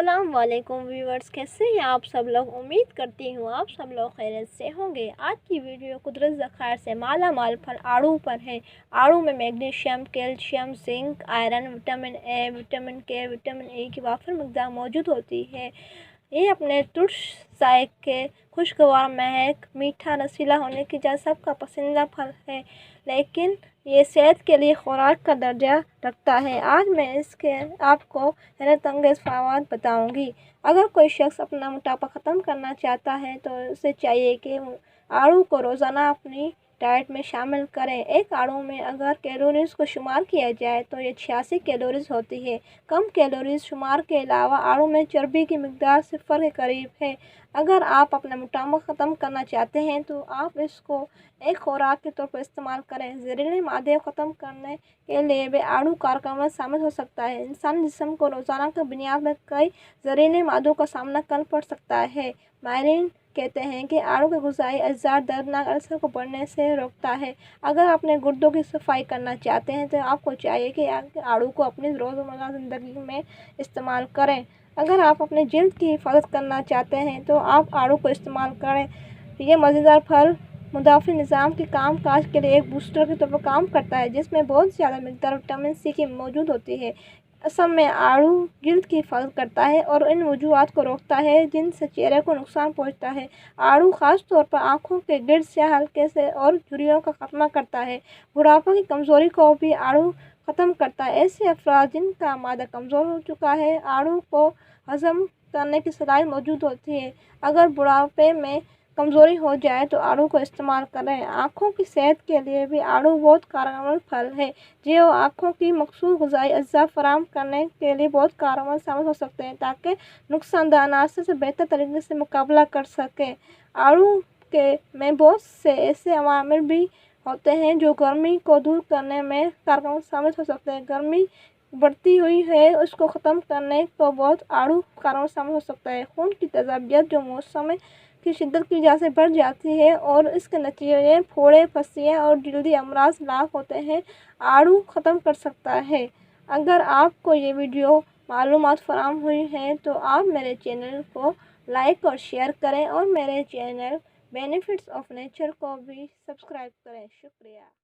السلام علیکم ویورز، کیسے ہیں آپ سب لوگ؟ امید کرتی ہوں آپ سب لوگ خیریت سے ہوں گے۔ آج کی ویڈیو قدرت ذخائر سے مالا مال پھل آڑو پر ہے۔ آڑو میں magnesium, calcium, zinc, iron, vitamin A, vitamin کے، وٹامن ای کی وافر مقدار موجود ہوتی ہے۔ یہ اپنے ترش ذائقے، خوشگوار مہک، میٹھا رسیلا ہونے کی وجہ سب کا پسندیدہ پھل ہے، لیکن یہ صحت کے لیے خوراک کا درجہ رکھتا ہے۔ آج میں اس کے آپ کو حیرت انگیز فوائد بتاؤں گی۔ اگر کوئی شخص اپنا موٹاپا ختم کرنا چاہتا ہے تو اسے چاہیے کہ آڑو کو روزانہ اپنی ڈائٹ میں شامل کریں۔ ایک آڑو میں اگر کیلوریز کو شمار کیا جائے تو یہ 86 کیلوریز ہوتی ہے۔ کم کیلوریز شمار کے علاوہ آڑو میں چربی کی مقدار صفر کے قریب ہے۔ اگر آپ اپنا موٹاپا ختم کرنا چاہتے ہیں تو آپ اس کو ایک خوراک کے طور پر استعمال کریں۔ زہریلے مادے کو ختم کرنے کے لیے بھی آڑو کارآمد ثابت ہو سکتا ہے۔ انسانی جسم کو روزانہ کی بنیاد میں کئی زہریلے مادوں کا سامنا کرنا پڑ سکتا ہے۔ ماہرین کہتے ہیں کہ آڑو کے غذائی اجزاء دردناک السر کو بڑھنے سے روکتا ہے۔ اگر آپ اپنے گردوں کی صفائی کرنا چاہتے ہیں تو آپ کو چاہیے کہ آپ آڑو کو اپنی روزمرہ زندگی میں استعمال کریں۔ اگر آپ اپنی جلد کی حفاظت کرنا چاہتے ہیں تو آپ آڑو کو استعمال کریں۔ یہ مزیدار پھل مدافعتی نظام کے کام کاج کے لیے ایک بوسٹر کے طور پر کام کرتا ہے، جس میں بہت زیادہ مقدار وٹامن سی کی موجود ہوتی ہے۔ اصل میں آڑو جلد کی حفاظت کرتا ہے اور ان وجوہات کو روکتا ہے جن سے چہرے کو نقصان پہنچتا ہے۔ آڑو خاص طور پر آنکھوں کے گرد سیاہ حلقے سے اور جھریوں کا خاتمہ کرتا ہے۔ بڑھاپے کی کمزوری کو بھی آڑو ختم کرتا ہے۔ ایسے افراد جن کا معدہ کمزور ہو چکا ہے، آڑو کو ہضم کرنے کی صلاحیت موجود ہوتی ہے۔ اگر بڑھاپے میں کمزوری ہو جائے تو آڑو کو استعمال کریں۔ آنکھوں کی صحت کے لیے بھی آڑو بہت کارآمد پھل ہے۔ جو آنکھوں کی مخصوص غذائی اجزاء فراہم کرنے کے لیے بہت کارآمد ثابت ہو سکتے ہیں تاکہ نقصان دہ عناصر سے بہتر طریقے سے مقابلہ کر سکیں۔ آڑو میں بہت سے ایسے عوامل بھی ہوتے ہیں جو گرمی کو دور کرنے میں کارآمد ثابت ہو سکتے ہیں۔ گرمی بڑھتی ہوئی ہے، اس کو ختم کرنے کو بہت آڑو کارآمد ثابت ہو سکتا ہے۔ خون کی تیزابیت جو موسم کی شدت کی وجہ سے بڑھ جاتی ہے اور اس کے نتیجے میں پھوڑے، پھسیاں اور جلدی امراض لاحق ہوتے ہیں، آڑو ختم کر سکتا ہے۔ اگر آپ کو یہ ویڈیو معلومات فراہم ہوئی ہیں تو آپ میرے چینل کو لائک اور شیئر کریں اور میرے چینل بینیفٹس آف نیچر کو بھی سبسکرائب کریں۔ شکریہ۔